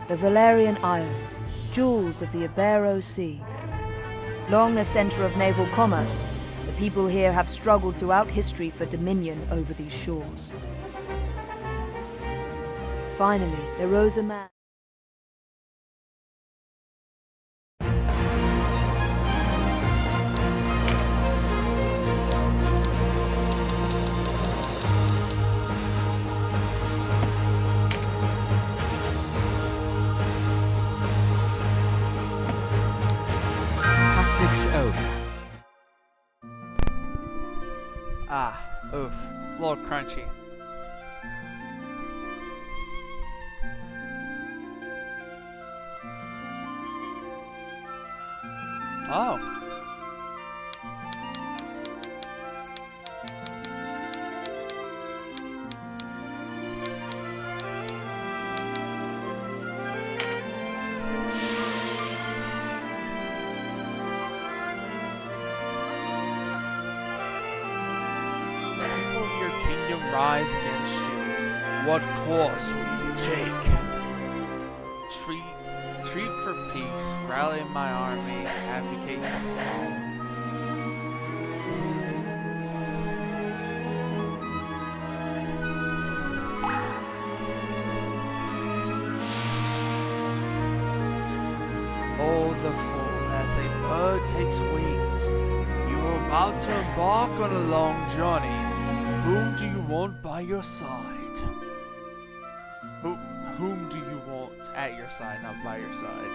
the Valerian Isles, jewels of the Ibero Sea. Long a center of naval commerce, the people here have struggled throughout history for dominion over these shores. Finally, there rose a man. Ogre. Ah, oof, a little crunchy. Oh. Rise against you. What course will you take? Treat for peace, rally my army, advocate for home. Oh, the fool, as a bird takes wings, you are about to embark on a long journey. Whom do you want by your side? Whom do you want at your side, not by your side?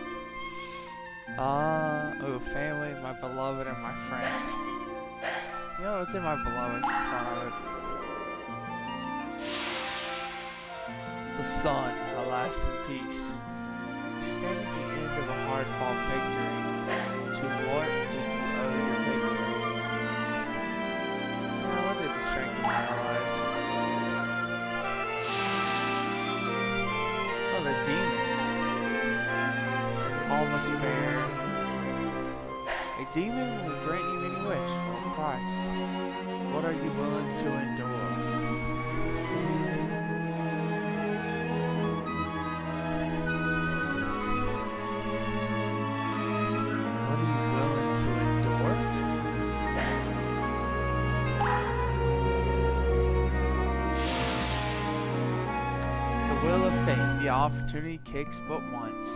Oh, family, my beloved, and my friend. You know, it's in my beloved in front of it. The sun, alas, in peace. You stand at the end of a hard-fought victory. To what do you owe your victory? What did the strength of my allies? Oh, the demon. All must bear. A demon will grant you any wish for a price. What are you willing to endure? What are you willing to endure? The will of fate, the opportunity kicks but once.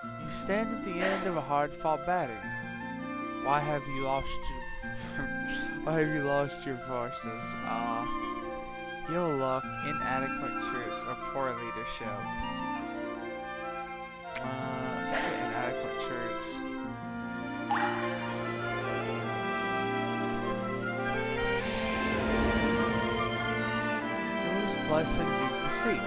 You stand at the end of a hard-fought battle. Why have you lost your forces? Ill luck, inadequate troops, or poor leadership. Inadequate troops. Whose blessing do you seek?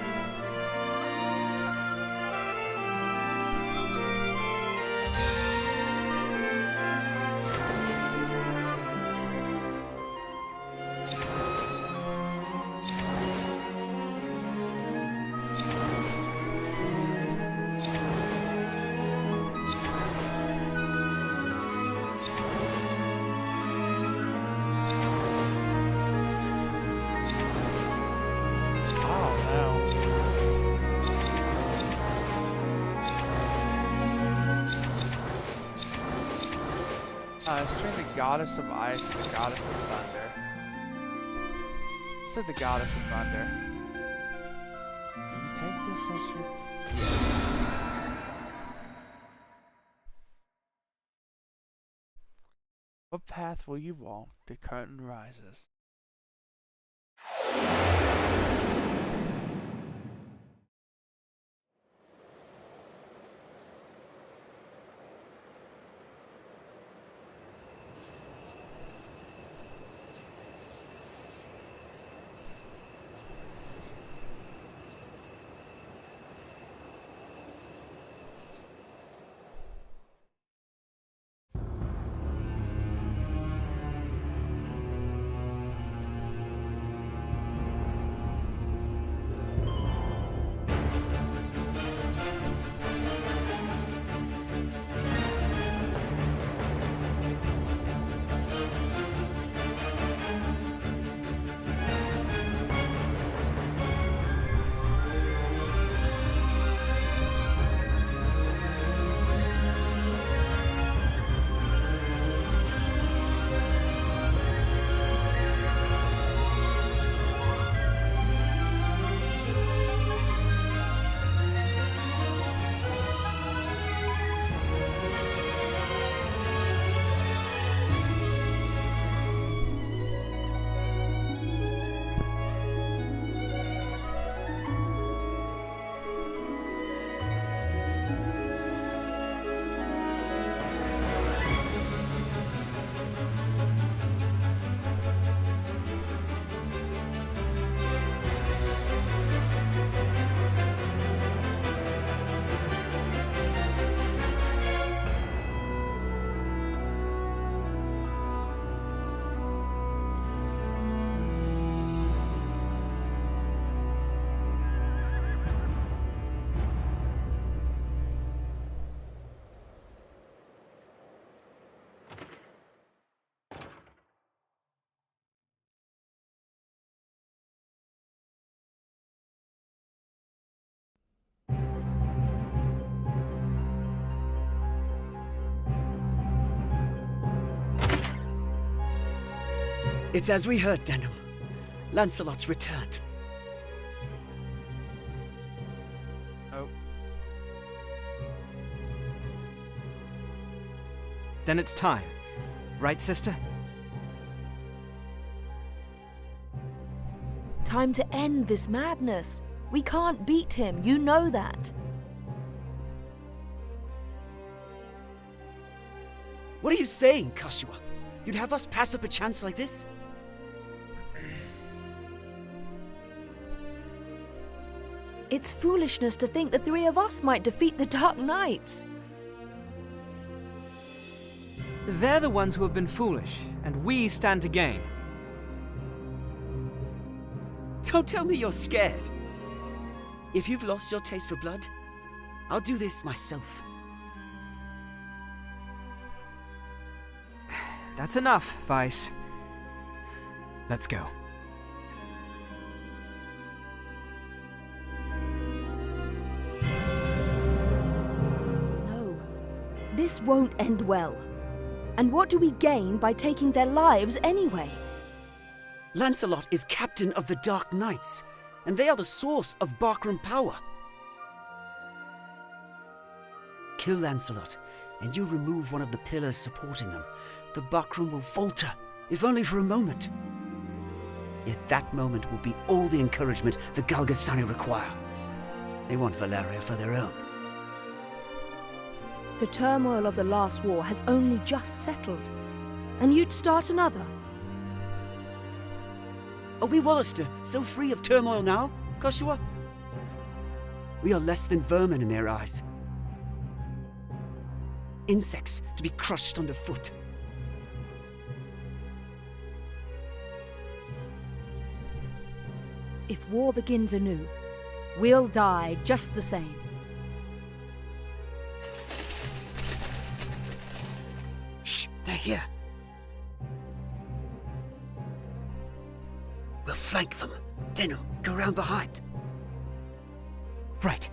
It's between the goddess of ice and the goddess of thunder. Let's do the goddess of thunder. Will you take this as your... Yes. What path will you walk? The curtain rises. It's as we heard, Denham. Lancelot's returned. Oh, Then it's time. Right, sister? Time to end this madness. We can't beat him, you know that. What are you saying, Kashua? You'd have us pass up a chance like this? It's foolishness to think the three of us might defeat the Dark Knights. They're the ones who have been foolish, and we stand to gain. Don't tell me you're scared. If you've lost your taste for blood, I'll do this myself. That's enough, Vice. Let's go. No, this won't end well. And what do we gain by taking their lives anyway? Lancelot is captain of the Dark Knights, and they are the source of Barkram power. Kill Lancelot, and you remove one of the pillars supporting them. The Barkram will falter, if only for a moment. Yet that moment will be all the encouragement the Galgastani require. They want Valeria for their own. The turmoil of the last war has only just settled. And you'd start another? Are we Wallister so free of turmoil now, Kashua? We are less than vermin in their eyes. Insects to be crushed underfoot. If war begins anew, we'll die just the same. Shh, they're here. We'll flank them. Denham, go round behind. Right.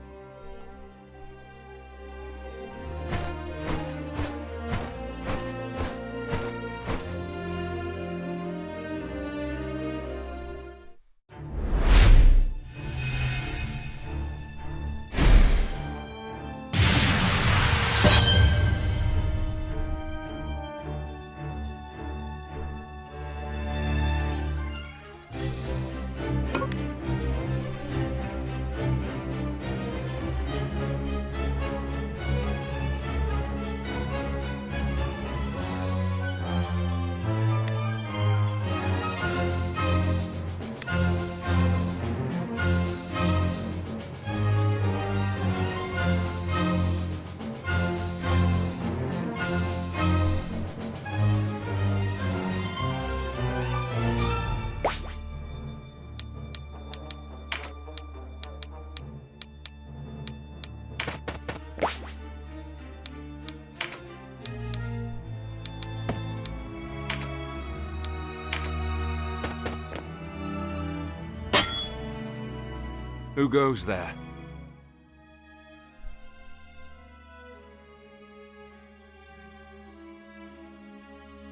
Who goes there?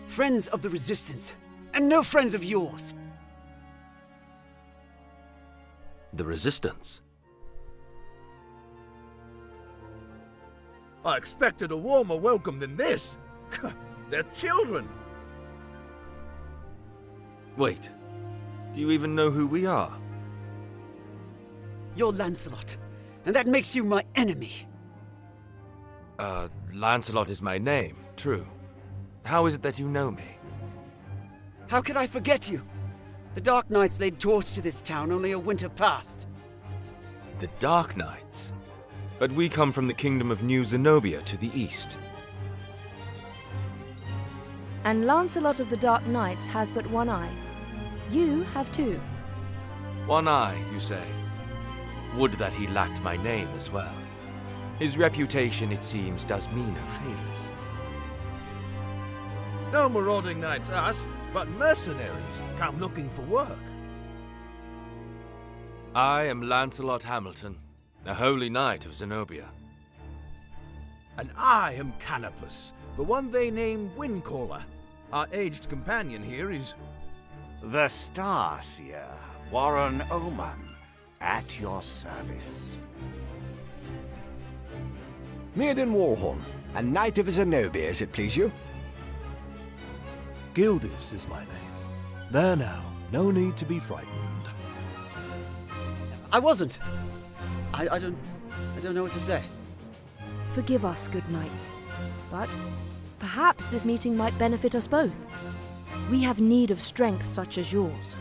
Friends of the Resistance, and no friends of yours. The Resistance? I expected a warmer welcome than this. They're children. Wait, do you even know who we are? You're Lancelot, and that makes you my enemy. Lancelot is my name, true. How is it that you know me? How could I forget you? The Dark Knights laid torch to this town only a winter past. The Dark Knights? But we come from the kingdom of New Zenobia to the east. And Lancelot of the Dark Knights has but one eye. You have two. One eye, you say? Would that he lacked my name as well. His reputation, it seems, does me no favors. No marauding knights us, but mercenaries come looking for work. I am Lancelot Hamilton, a holy knight of Zenobia. And I am Canopus, the one they name Windcaller. Our aged companion here is The Starseer, Warren Oman, at your service. Mirden Warhorn, a knight of Zenobia, as it please you. Gildis is my name. There now, no need to be frightened. I wasn't. I don't know what to say. Forgive us, good knights. But perhaps this meeting might benefit us both. We have need of strength such as yours.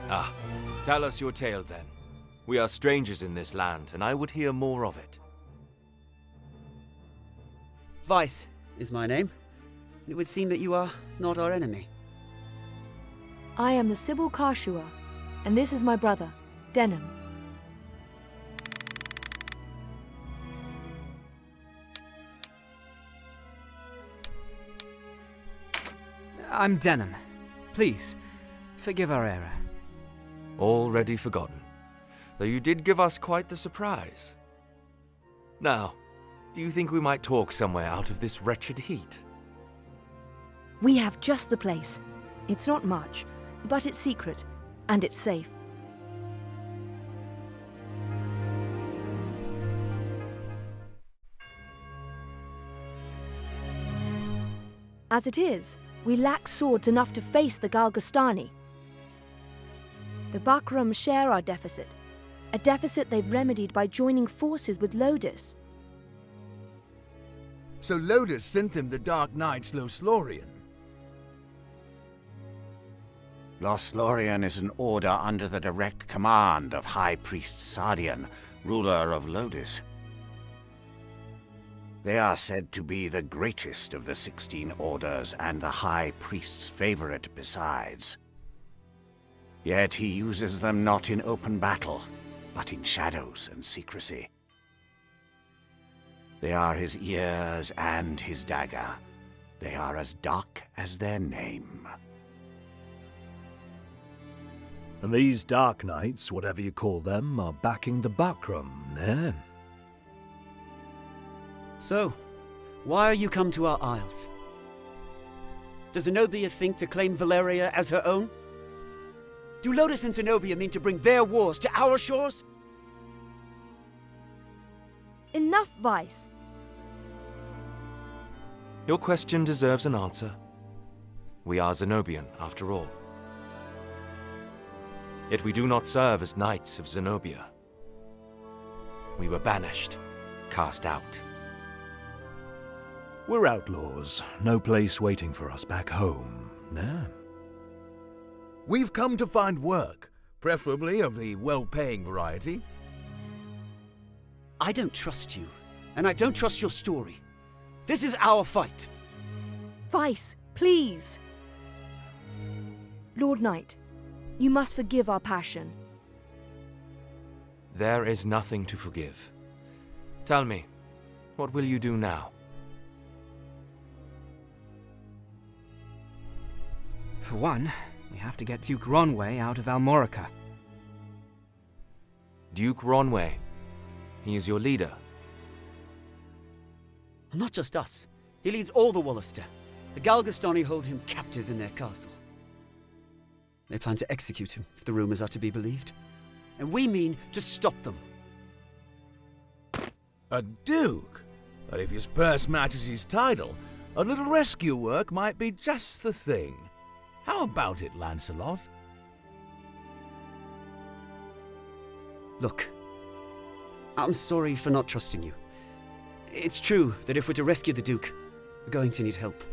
Ah, tell us your tale then. We are strangers in this land, and I would hear more of it. Vice is my name. It would seem that you are not our enemy. I am the Sybil Karshua, and this is my brother, Denham. I'm Denham. Please, forgive our error. Already forgotten, though you did give us quite the surprise. Now, do you think we might talk somewhere out of this wretched heat? We have just the place. It's not much, but it's secret, and it's safe. As it is, we lack swords enough to face the Galgastani. The Bakram share our deficit, a deficit they've remedied by joining forces with Lodis. So Lodis sent them the Dark Knight's Loslorian. Loslorian is an order under the direct command of High Priest Sardian, ruler of Lodis. They are said to be the greatest of the 16 orders and the High Priest's favorite besides. Yet he uses them not in open battle, but in shadows and secrecy. They are his ears and his dagger. They are as dark as their name. And these Dark Knights, whatever you call them, are backing the Bakram, eh? So, why are you come to our isles? Does Zenobia think to claim Valeria as her own? Do Lodis and Zenobia mean to bring their wars to our shores? Enough, Vice. Your question deserves an answer. We are Zenobian, after all. Yet we do not serve as knights of Zenobia. We were banished, cast out. We're outlaws. No place waiting for us back home, nah? We've come to find work, preferably of the well-paying variety. I don't trust you, and I don't trust your story. This is our fight. Vice, please. Lord Knight, you must forgive our passion. There is nothing to forgive. Tell me, what will you do now? For one, we have to get Duke Ronway out of Almorica. Duke Ronway. He is your leader. Not just us. He leads all the Wallister. The Galgastani hold him captive in their castle. They plan to execute him, if the rumors are to be believed. And we mean to stop them. A duke? But if his purse matches his title, a little rescue work might be just the thing. How about it, Lancelot? Look, I'm sorry for not trusting you. It's true that if we're to rescue the Duke, we're going to need help.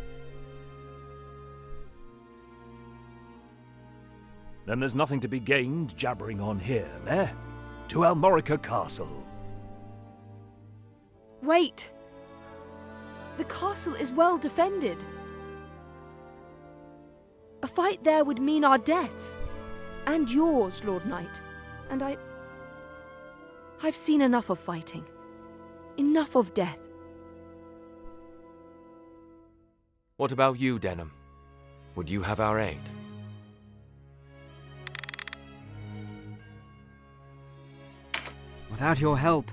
Then there's nothing to be gained jabbering on here, eh? To Almorica Castle. Wait! The castle is well defended. A fight there would mean our deaths. And yours, Lord Knight. And I've seen enough of fighting. Enough of death. What about you, Denham? Would you have our aid? Without your help,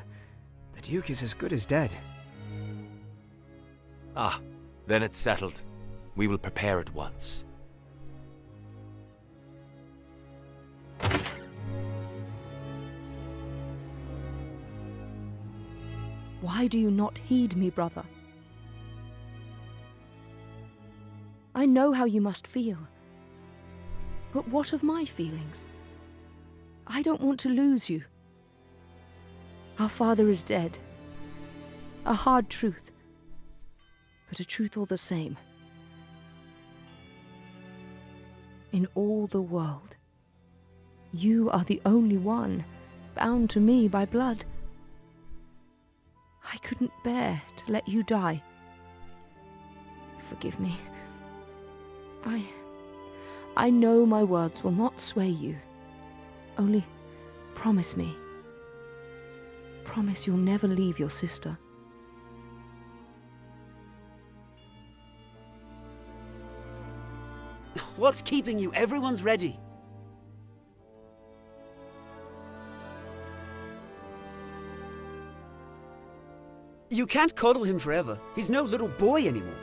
the Duke is as good as dead. Ah, then it's settled. We will prepare at once. Why do you not heed me, brother? I know how you must feel. But what of my feelings? I don't want to lose you. Our father is dead. A hard truth, but a truth all the same. In all the world, you are the only one bound to me by blood. I couldn't bear to let you die. Forgive me. I know my words will not sway you. Only promise me. Promise you'll never leave your sister. What's keeping you? Everyone's ready. You can't coddle him forever. He's no little boy anymore.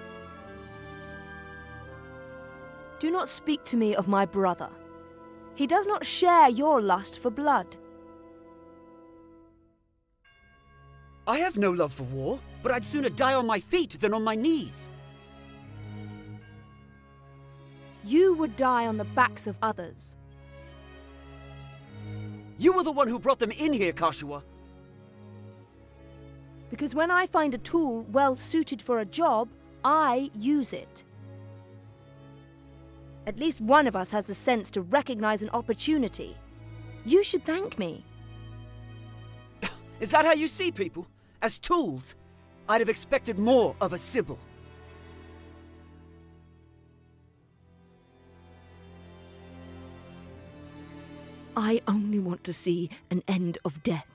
Do not speak to me of my brother. He does not share your lust for blood. I have no love for war, but I'd sooner die on my feet than on my knees. You would die on the backs of others. You were the one who brought them in here, Kashua. Because when I find a tool well suited for a job, I use it. At least one of us has the sense to recognize an opportunity. You should thank me. Is that how you see people? As tools? I'd have expected more of a Sybil. I only want to see an end of death.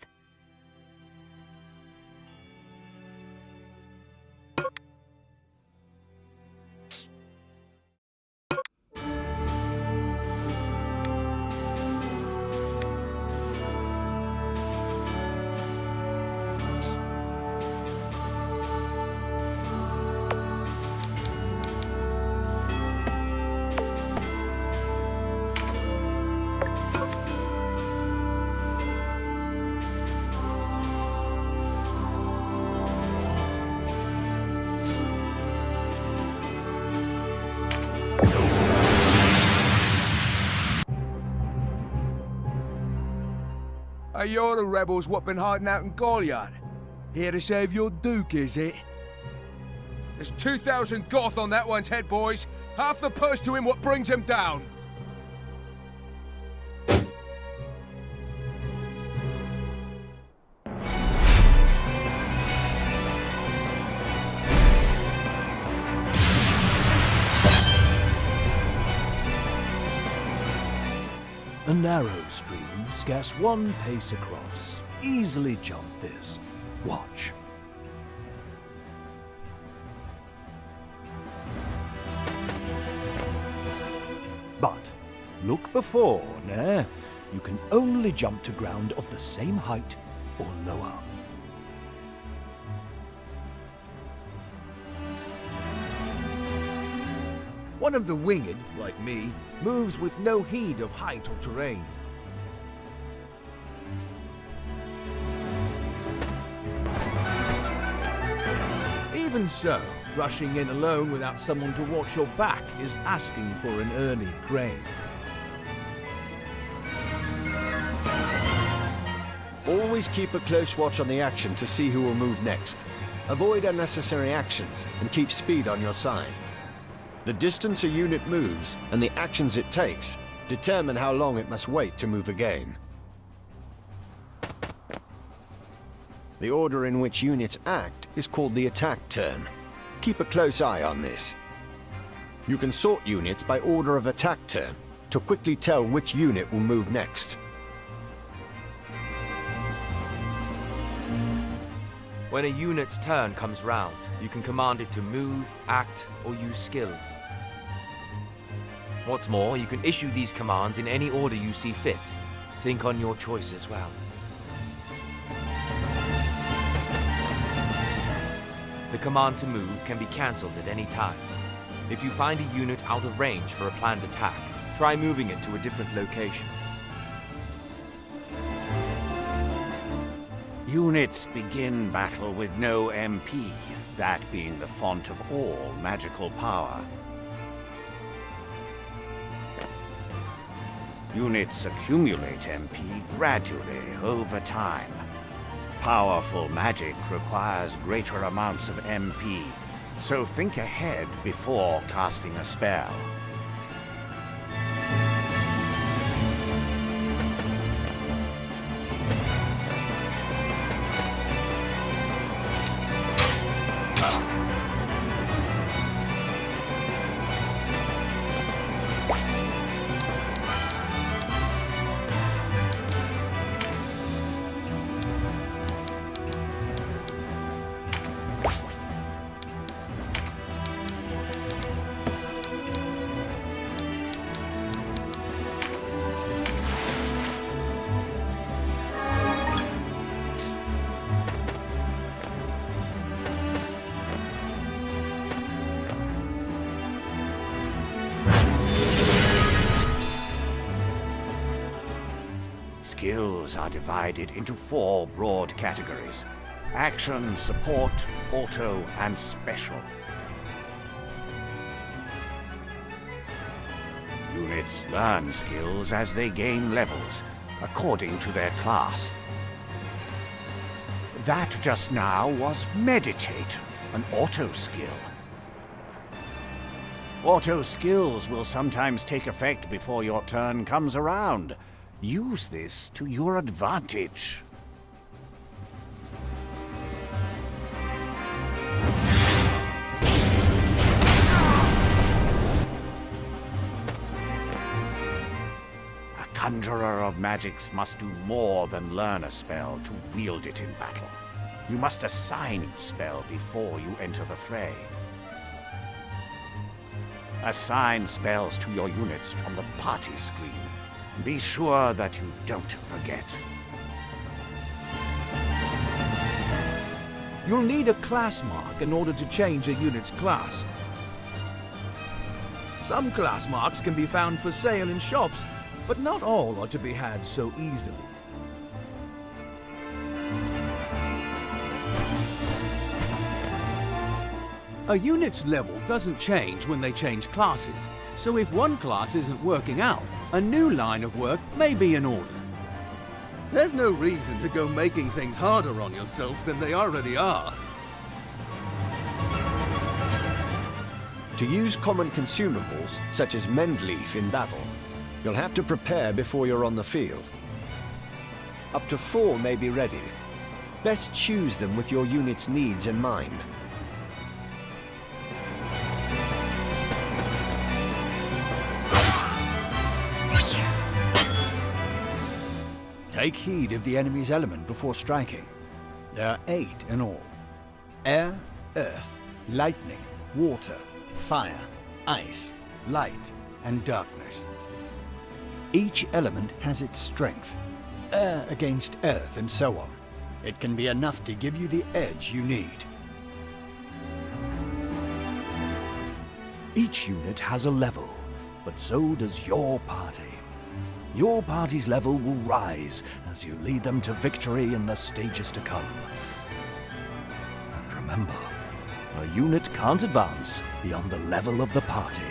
Are you the rebels what been hiding out in Goliath? Here to save your duke, is it? There's 2,000 Goth on that one's head, boys. Half the purse to him what brings him down. A narrow stream, scarce one pace across. Easily jump this. Watch. But look before, nah. You can only jump to ground of the same height or lower. One of the winged, like me, moves with no heed of height or terrain. Even so, rushing in alone without someone to watch your back is asking for an early grave. Always keep a close watch on the action to see who will move next. Avoid unnecessary actions and keep speed on your side. The distance a unit moves and the actions it takes determine how long it must wait to move again. The order in which units act is called the attack turn. Keep a close eye on this. You can sort units by order of attack turn to quickly tell which unit will move next. When a unit's turn comes round, you can command it to move, act, or use skills. What's more, you can issue these commands in any order you see fit. Think on your choice as well. The command to move can be cancelled at any time. If you find a unit out of range for a planned attack, try moving it to a different location. Units begin battle with no MP, that being the font of all magical power. Units accumulate MP gradually over time. Powerful magic requires greater amounts of MP, so think ahead before casting a spell. Skills are divided into 4 broad categories: action, support, auto, and special. Units learn skills as they gain levels, according to their class. That just now was Meditate, an auto skill. Auto skills will sometimes take effect before your turn comes around. Use this to your advantage. A conjurer of magics must do more than learn a spell to wield it in battle. You must assign each spell before you enter the fray. Assign spells to your units from the party screen. Be sure that you don't forget. You'll need a class mark in order to change a unit's class. Some class marks can be found for sale in shops, but not all are to be had so easily. A unit's level doesn't change when they change classes, so if one class isn't working out, a new line of work may be in order. There's no reason to go making things harder on yourself than they already are. To use common consumables, such as Mendleaf in battle, you'll have to prepare before you're on the field. Up to 4 may be ready. Best choose them with your unit's needs in mind. Take heed of the enemy's element before striking. There are 8 in all: air, earth, lightning, water, fire, ice, light, and darkness. Each element has its strength. Air against earth and so on. It can be enough to give you the edge you need. Each unit has a level, but so does your party. Your party's level will rise as you lead them to victory in the stages to come. And remember, a unit can't advance beyond the level of the party.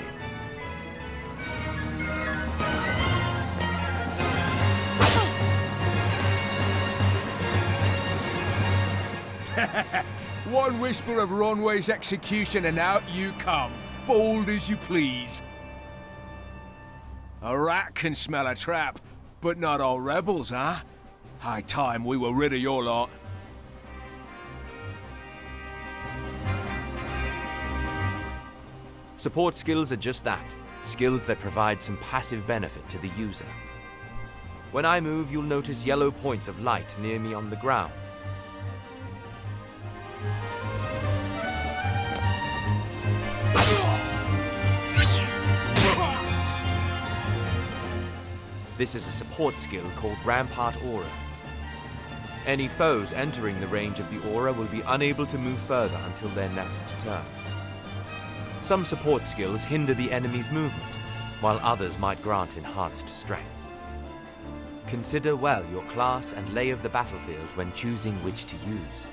One whisper of Ronway's execution and out you come, bold as you please. A rat can smell a trap, but not all rebels, huh? High time we were rid of your lot. Support skills are just that, skills that provide some passive benefit to the user. When I move, you'll notice yellow points of light near me on the ground. This is a support skill called Rampart Aura. Any foes entering the range of the aura will be unable to move further until their next turn. Some support skills hinder the enemy's movement, while others might grant enhanced strength. Consider well your class and lay of the battlefield when choosing which to use.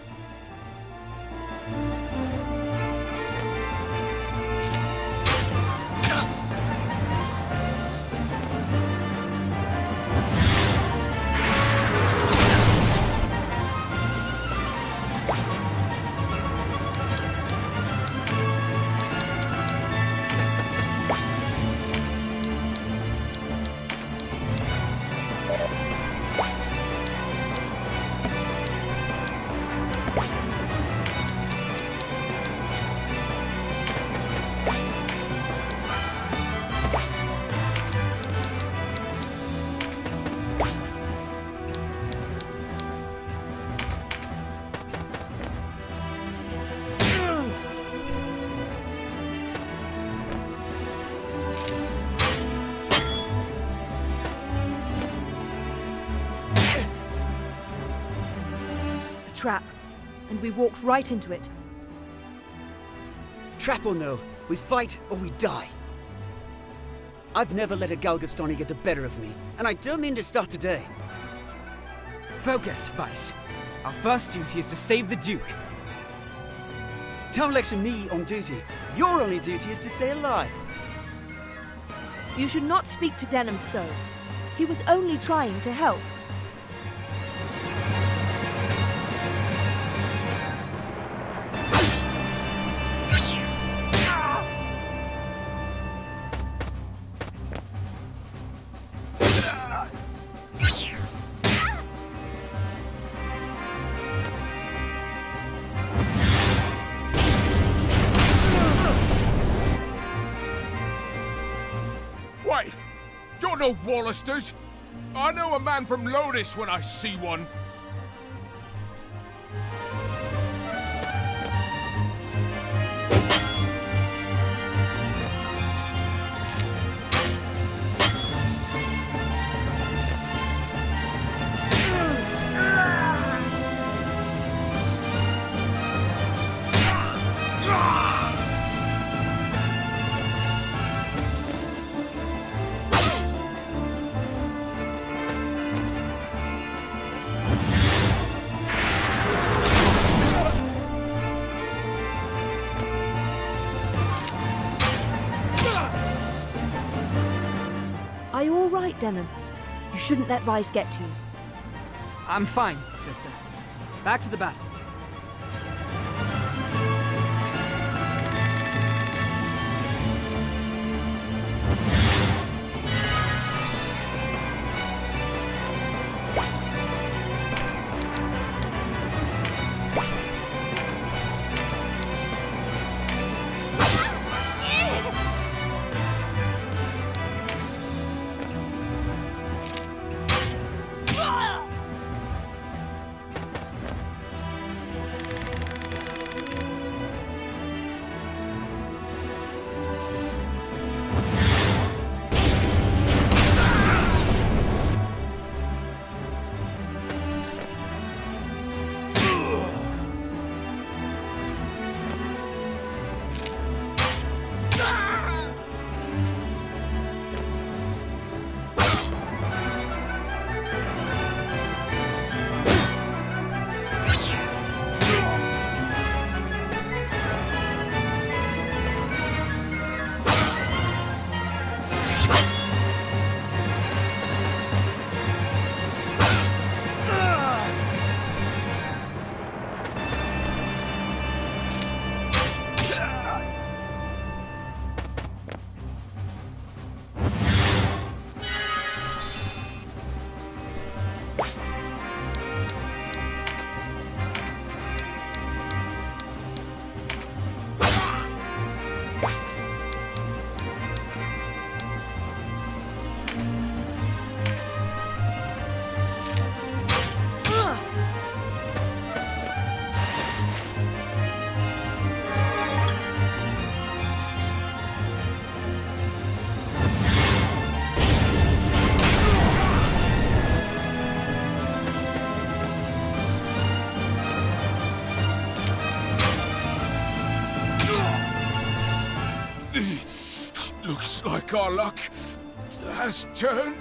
Trap, and we walked right into it. Trap or no, we fight or we die. I've never let a Galgastani get the better of me, and I don't mean to start today. Focus, Vice. Our first duty is to save the Duke. Don't lecture me on duty. Your only duty is to stay alive. You should not speak to Denham so. He was only trying to help. Wait! You're no Wallisters! I know a man from Lodis when I see one. Are you all right, Denham? You shouldn't let Vice get to you. I'm fine, sister. Back to the battle. Looks like our luck has turned.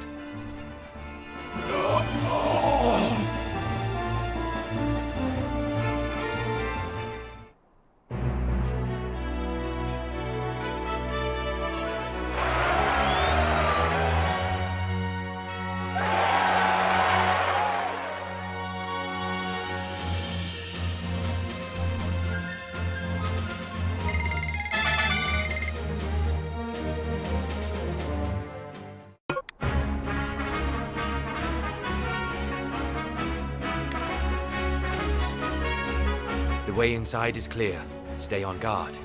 The way inside is clear. Stay on guard.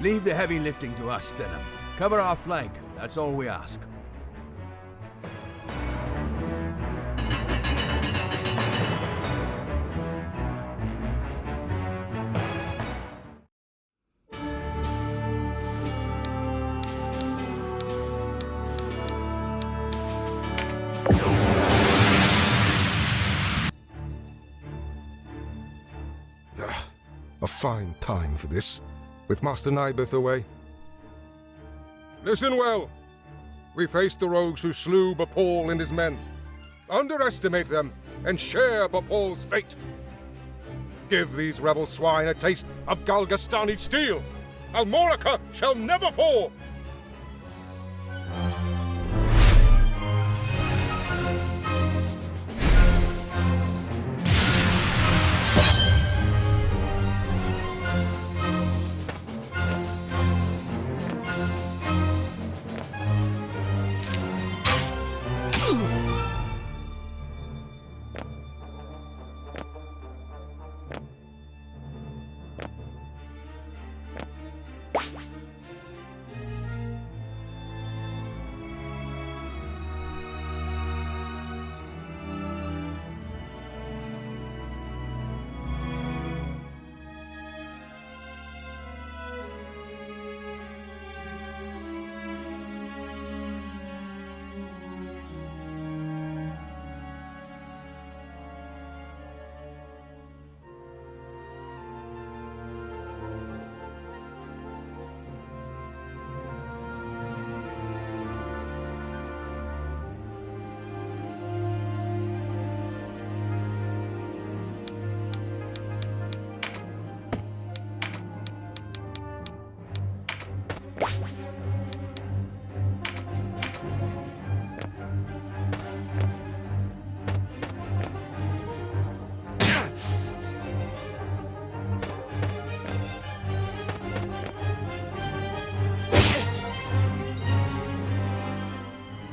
Leave the heavy lifting to us, Denham. Cover our flank. That's all we ask. A fine time for this, with Master Nibeth away. Listen well. We face the rogues who slew Bapal and his men. Underestimate them, and share Bapal's fate. Give these rebel swine a taste of Galgastani steel. Almorica shall never fall!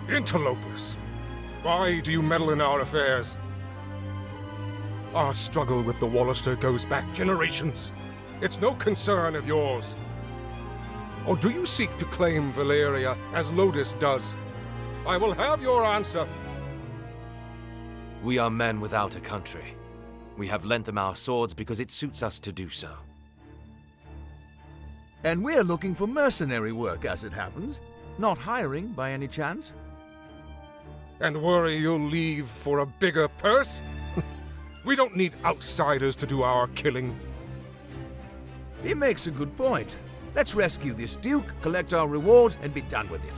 Interlopers! Why do you meddle in our affairs? Our struggle with the Wallister goes back generations. It's no concern of yours. Or do you seek to claim Valeria as Lodis does? I will have your answer. We are men without a country. We have lent them our swords because it suits us to do so. And we're looking for mercenary work, as it happens. Not hiring, by any chance? And worry you'll leave for a bigger purse? We don't need outsiders to do our killing. He makes a good point. Let's rescue this Duke, collect our reward, and be done with it.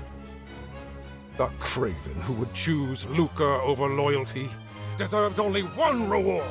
The craven who would choose lucre over loyalty deserves only one reward.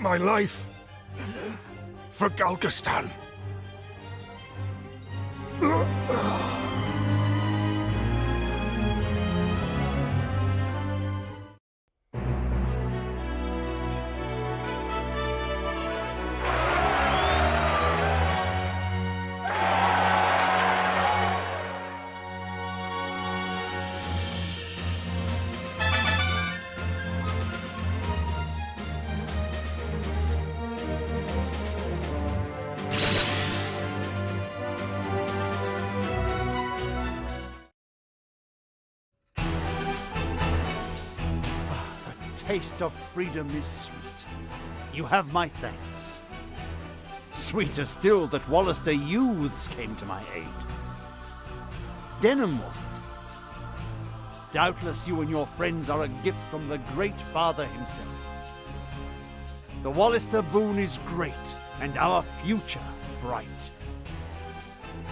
My life for Galgastan. Taste of freedom is sweet. You have my thanks. Sweeter still that Wallister youths came to my aid. Denham, was it? Doubtless you and your friends are a gift from the Great Father himself. The Wallister boon is great, and our future bright.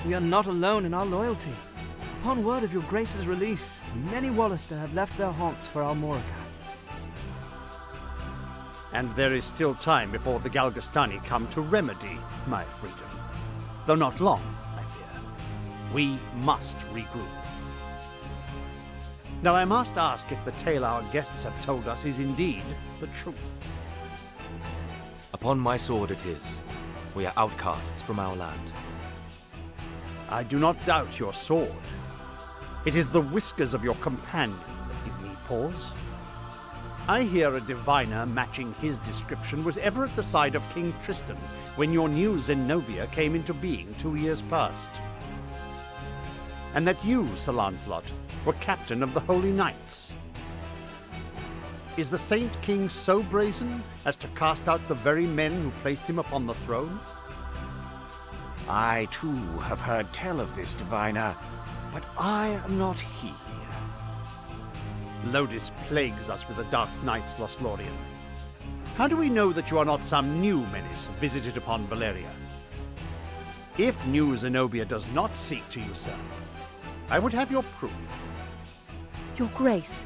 We are not alone in our loyalty. Upon word of your Grace's release, many Wallister have left their haunts for Almorica. And there is still time before the Galgastani come to remedy my freedom. Though not long, I fear. We must regroup. Now I must ask if the tale our guests have told us is indeed the truth. Upon my sword it is. We are outcasts from our land. I do not doubt your sword. It is the whiskers of your companion that give me pause. I hear a diviner matching his description was ever at the side of King Tristan when your new Zenobia came into being 2 years past. And that you, Sir Lancelot, were captain of the Holy Knights. Is the Saint King so brazen as to cast out the very men who placed him upon the throne? I, too, have heard tell of this diviner, but I am not he. Lodis plagues us with the Dark Knights, Lothlorien. How do we know that you are not some new menace visited upon Valeria? If New Zenobia does not seek to usurp, I would have your proof. Your Grace,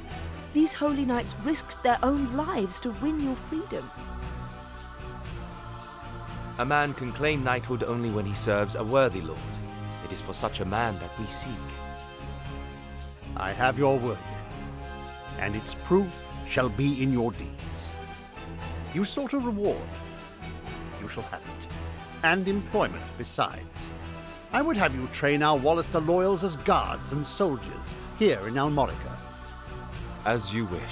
these holy knights risked their own lives to win your freedom. A man can claim knighthood only when he serves a worthy lord. It is for such a man that we seek. I have your word, then, and its proof shall be in your deeds. You sought a reward. You shall have it, and employment besides. I would have you train our Wallister loyals as guards and soldiers here in Almorica. As you wish.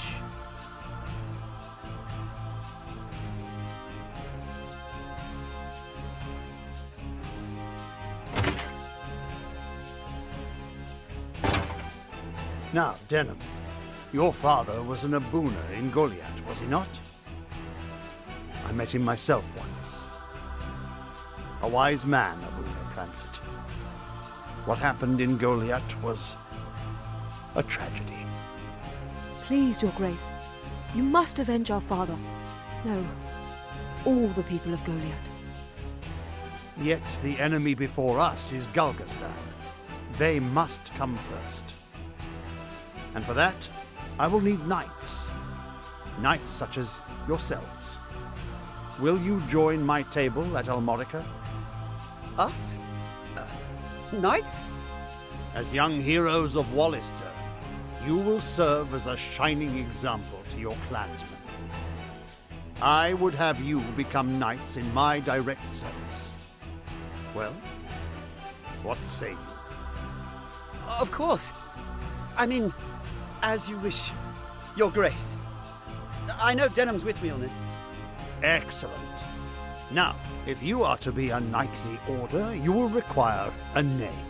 Now, Denham, your father was an Abuna in Goliath, was he not? I met him myself once. A wise man, Abuna Prancet. What happened in Goliath was a tragedy. Please, Your Grace, you must avenge our father. No, all the people of Goliath. Yet the enemy before us is Galgastan. They must come first. And for that, I will need knights. Knights such as yourselves. Will you join my table at Almorica? Us? Knights? As young heroes of Wallister, you will serve as a shining example to your clansmen. I would have you become knights in my direct service. Well, what say you? Of course. I mean, as you wish, Your Grace. I know Denham's with me on this. Excellent. Now, if you are to be a knightly order, you will require a name.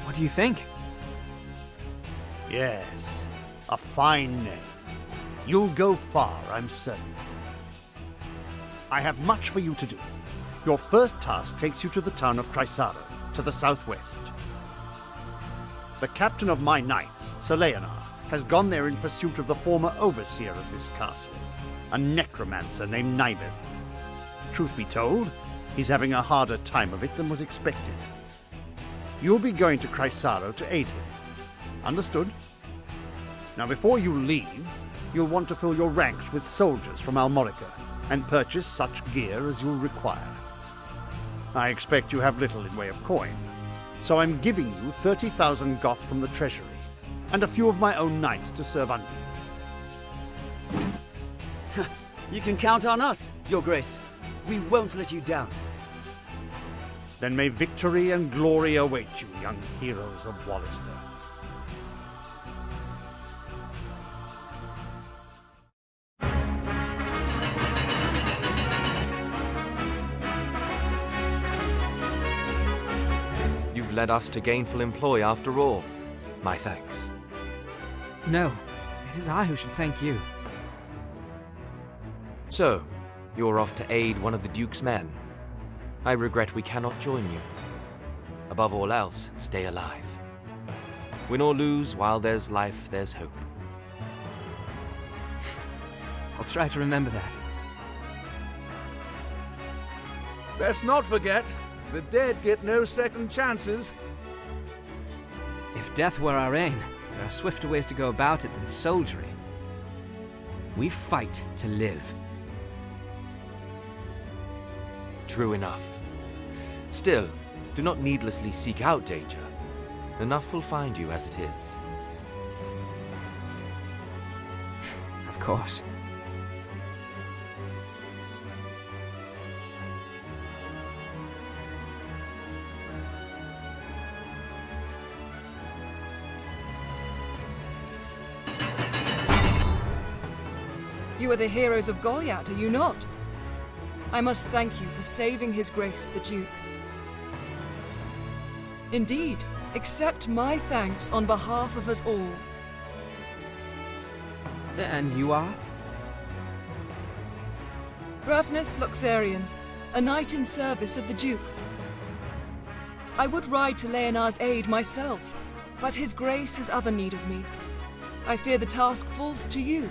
What do you think? Yes, a fine name. You'll go far, I'm certain. I have much for you to do. Your first task takes you to the town of Chrysaro, to the southwest. The captain of my knights, Sir Leonard, has gone there in pursuit of the former overseer of this castle, a necromancer named Nibeth. Truth be told, he's having a harder time of it than was expected. You'll be going to Chrysaro to aid him. Understood? Now, before you leave, you'll want to fill your ranks with soldiers from Almorica and purchase such gear as you'll require. I expect you have little in way of coin, so I'm giving you 30,000 goth from the treasury, and a few of my own knights to serve under you. You can count on us, Your Grace. We won't let you down. Then may victory and glory await you, young heroes of Wallister. You've led us to gainful employ after all. My thanks. No, it is I who should thank you. So, you're off to aid one of the Duke's men. I regret we cannot join you. Above all else, stay alive. Win or lose, while there's life, there's hope. I'll try to remember that. Best not forget, the dead get no second chances. If death were our aim, there are swifter ways to go about it than soldiery. We fight to live. True enough. Still, do not needlessly seek out danger. Enough will find you as it is. Of course. You are the heroes of Goliath, are you not? I must thank you for saving His Grace the Duke. Indeed, accept my thanks on behalf of us all. And you are? Ravnus Loxarian, a knight in service of the Duke. I would ride to Leonar's aid myself, but His Grace has other need of me. I fear the task falls to you.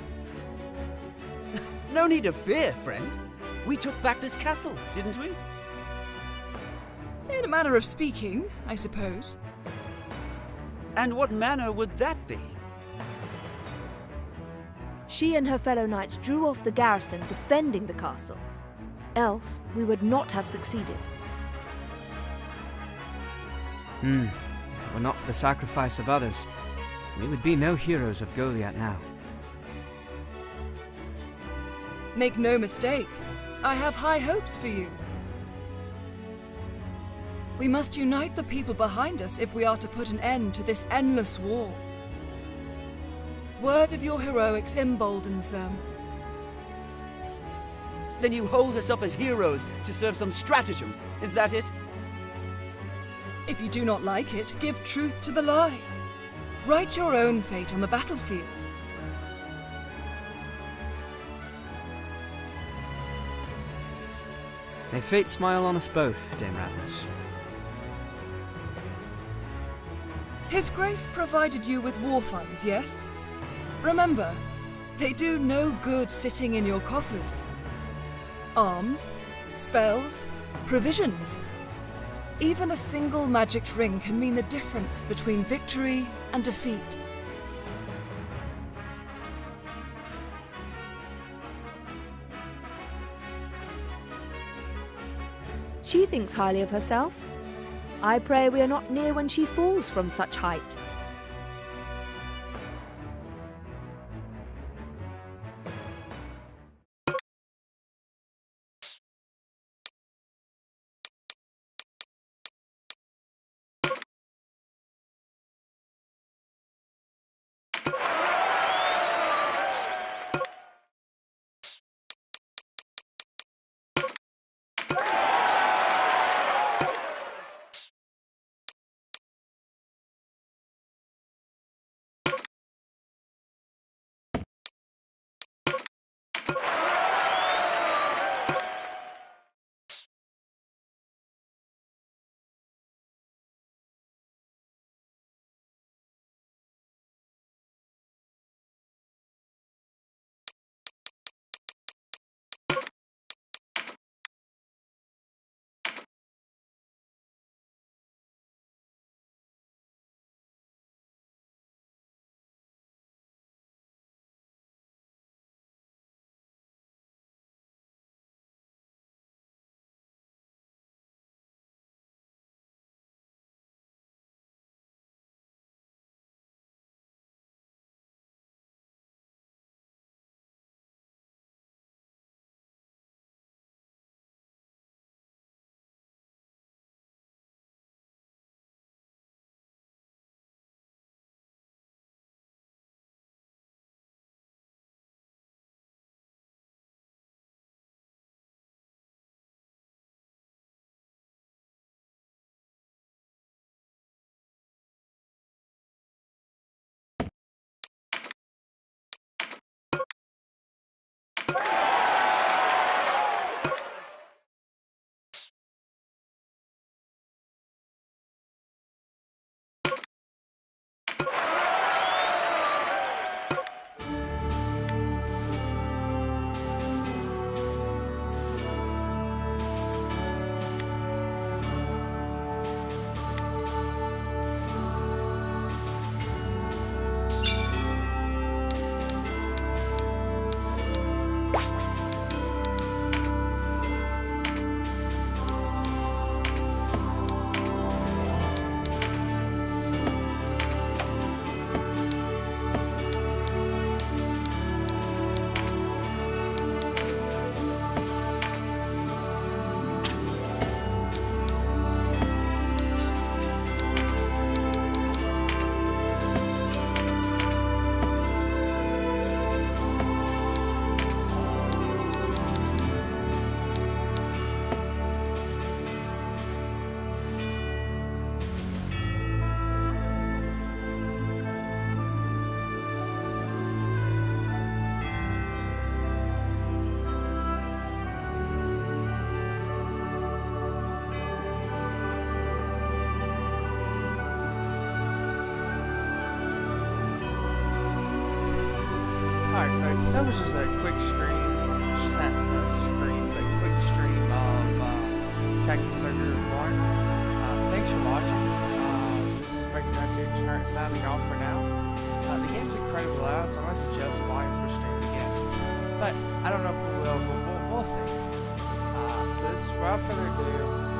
No need of fear, friend. We took back this castle, didn't we? In a manner of speaking, I suppose. And what manner would that be? She and her fellow knights drew off the garrison defending the castle. Else, we would not have succeeded. If it were not for the sacrifice of others, we would be no heroes of Goliath now. Make no mistake, I have high hopes for you. We must unite the people behind us if we are to put an end to this endless war. Word of your heroics emboldens them. Then you hold us up as heroes to serve some stratagem, is that it? If you do not like it, give truth to the lie. Write your own fate on the battlefield. May fate smile on us both, Dame Ravnus. His Grace provided you with war funds, yes? Remember, they do no good sitting in your coffers. Arms, spells, provisions. Even a single magic ring can mean the difference between victory and defeat. She thinks highly of herself. I pray we are not near when she falls from such height. Alright folks, that was just a quick stream, quick stream of Tactics Ogre Reborn. Thanks for watching. This is Breaking signing off for now. The game's incredibly loud, so I'm going to have to adjust the volume for stream again. But I don't know if we will, but we'll see. So this is without further ado.